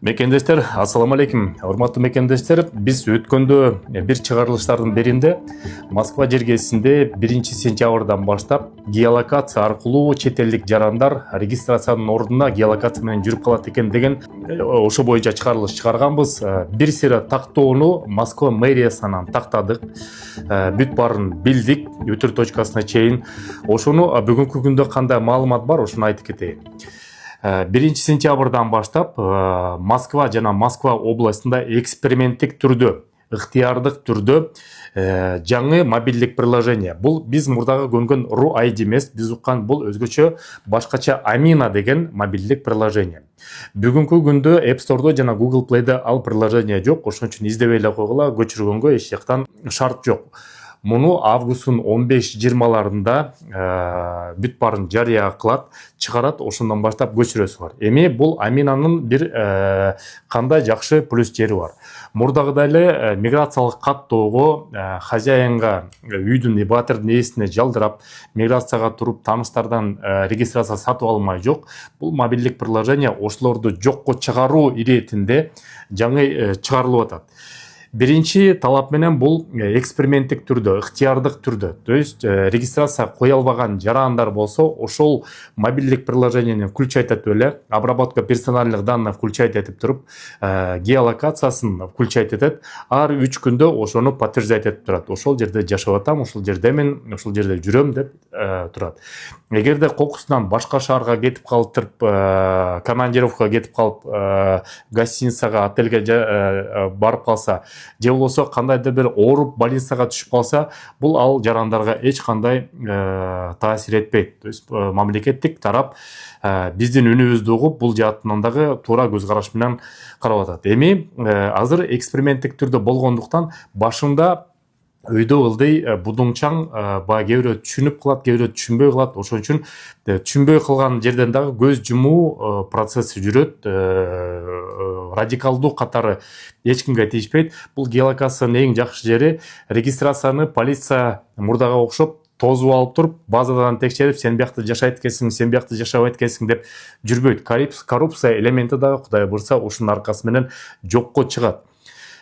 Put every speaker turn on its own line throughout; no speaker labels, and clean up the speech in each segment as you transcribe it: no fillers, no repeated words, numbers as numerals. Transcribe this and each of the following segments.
Мекендештер, ассаламу алейкум. Урматтуу мекендештер, биз өткөндө бир чыгарылыштардын биринде Москва жергесинде 1 сентябрдан баштап геолокация аркылуу чет элдик жарандар регистрациянын ордуна геолокация менен жүрүп калат экен деген ошо боюнча чыгарылыш чыгарганбыз. Бир сыйра тактоону Москва мэриясынан тактадык. Бүт баарын билдик, өтөр точкасына чейин. Ошону бүгүнкү күндө кандай маалымат бар, ошону айтып кетейин. 1 сентябрдан баштап Москва жана Москва областында эксперименттик түрдө, ыктыярдык түрдө жаңы мобилдик приложение. Бул биз мурдагы көргөн RU-ID эмес, биз уккан бул өзгөчө башкача Amina деген мобилдик приложение. Бүгүнкү күндө App Store'до жана Google Play'де ал приложение жок, ошон үчүн издебей эле койгула, көчүргөнгө эч жактан шарт жок. Муну августтун 15-20ларында бүт баарын жарыя кылат, чыгарат, ошондон баштап көчүрөсүңөр. Эми бул Аминанын бир кандай жакшы плюс жери бар. Мурдагыдай эле миграциялык каттоого хозяинга үйдүн батырдын ээсине жалдырап, миграцияга туруп тааныштардан регистрация сатып алмай жок. Бул мобилдик приложение ошолорду жокко чыгаруу иретинде жаңы чыгарылып атат. Биринчи талап менен бул эксперименттик түрдө, ыктыярдык түрдө, то есть регистрация кое албаган жарандар болсо, ошол мобилдик приложениени включать этип эле, обработка персональных данных включать этип туруп, геолокациясын включать этет, ар 3 күндө ошону подтверждать этип турат. Ошол жерде жашап атам, ошол жерде мен, ошол жерде жүрөм деп турат. Эгерде кокусунан башка шаарга кетип калып, командировкага кетип калып, гостиницага, отельге барып калса, же болбосо кандайдыр бир ооруп больницага түшүп калса, бул ал жарандарга эч кандай таасир этпейт. То есть мамлекеттик тарап биздин үнүбүздү угуп, бул жаатынан дагы туура көз караш менен карап атат. Эми азыр эксперименттик түрдө болгондуктан башында өйдө ылдый будуңчаң баягы кээ бирөө түшүнүп калат, кээ бирөө түшүнбөй калат. Ошон үчүн түшүнбөй калган жерден дагы көз жумуу процесси жүрөт. Радикалдуу катары эч кимге тийишпейт. Бул геолокациянын эң жакшы жери, регистрацияны полиция мурдага окшоп тозуп алып туруп, базадан текшерип, сен биякта жашайт экенсиң, сен биякта жашабайт экенсиң деп жүрбөйт. Коррупция элементи дагы Кудай буйрса ушунун аркасы менен жокко чыгат.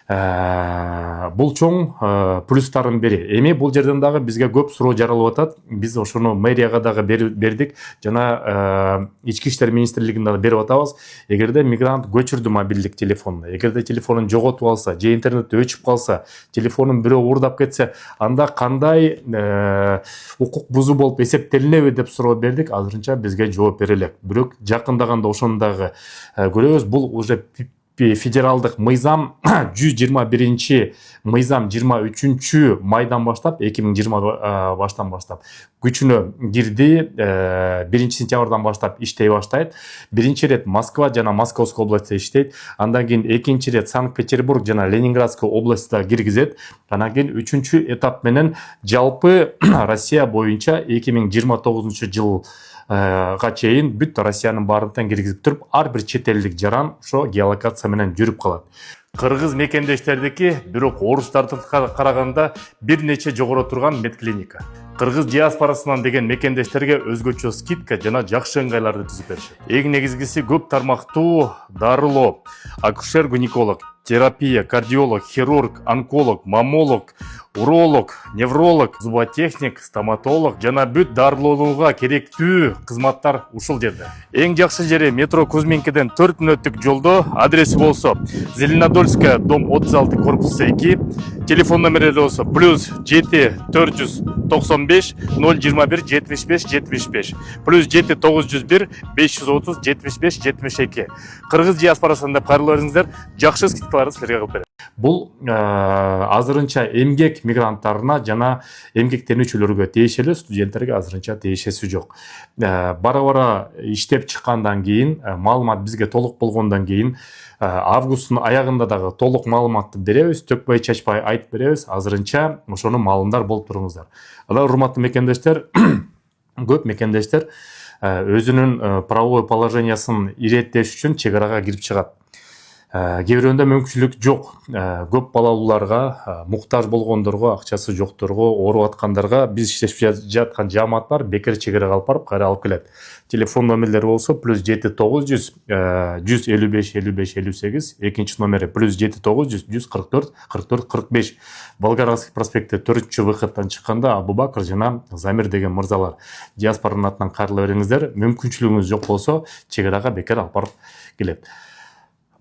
Бул чоң плюстардын бири. Эми бул жерден дагы бизге көп суроо жаралып атат. Биз ошону мэрияга дагы бердик, жана ички иштер министрлигине дагы берип атабыз. Эгерде мигрант көчүрдү мобилдик телефонун, эгерде телефонун жоготуп алса, же интернетти өчүп калса, телефонун бирөө уурдап кетсе, анда кандай укук бузуу болуп эсептелинеби деп суроо бердик. Азырынча бизге жооп бере элек. Бирок жакындаганда ошону дагы көрөбүз. Бул уже федералдык мыйзам 121 мыйзам 23 майдан баштап, 2020 баштан баштап күчүнө кирди. 1 сентябрдан баштап иштей баштайт. Биринчи рет Москва жана Московская областта иштейт. Андан кийин экинчи рет Санкт-Петербург жана Ленинградская областта киргизет. Анан кийин 3-чү этап менен жалпы Россия боюнча 2029 жылга чейин бүт Россиянын баарын киргизип туруп, ар бир чет элдик жаран ошо геолокация менен жүрүп калат. Кыргыз мекендештердики, бирок орустардыкына караганда бир нече жогору турган медклиника. Кыргыз диаспорасынан деген мекендештерге өзгөчө скидка жана жакшы ыңгайларды түзүп беришет. Эң негизгиси көп тармактуу дарылоо, акушер-гинеколог, терапия, кардиолог, хирург, онколог, маммолог, уролог, невролог, зуботехник, стоматолог жана бүт дарылоонууга керектүү кызматтар ушул жерде. Эң жакшы жери метро Кузьминкиден 4 мүнөттүк жолдо. Адреси болсо Зеленодольская, дом 36, корпус 2. Телефон номери болсо +7 495 021 75 75 +7 901 530 75 72. Кыргыз диаспорасында кайрылыңыздар, жакшы скидкаларды силерге кылып берет. Бул азырынча эмгек мигранттарына жана эмгектенүүчүлөргө тиешелүү, студенттерге азырынча тиешеси жок. Бара-бара иштеп чыккандан кийин, маалымат бизге толук болгондон кийин, августтун аягында дагы толук маалыматты беребиз, төкпөй чачпай айтып беребиз. Азырынча ошону маалымдар болуп туруңуздар. Алар урматтуу мекендештер, көп мекендештер өзүнүн правовой положениясын иреттеш үчүн чек арага кирип чыгат. кээ бирөөндө мүмкүнчүлүк жок. Көп балалууларга, муктаж болгондорго, акчасы жокторго, ооруп аткандарга биз иштешип жаткан жаамат бар, бекер чегара калып барып кайра алып келет. Телефон номерлери болсо +7 900 155 55 58, экинчи номери +7 900 144 44 45. Болгарский проспекте 4-чү выходтан чыкканда Абубакыр жана Замир деген мырзалар диаспоранын атынан кайрыла бериңиздер. Мүмкүнчүлүгүңүз жок болсо чегарага бекер алып барып келет.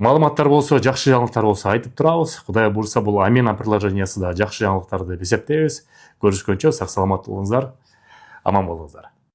Маалыматтар болсо, жакшы жаңылыктар болсо айтып турабыз. Кудай буйрса бул Амина приложениясында жакшы жаңылыктарды эсептейбиз. Көрүшкөнчө сак саламат болуңуздар, аман болуңуздар.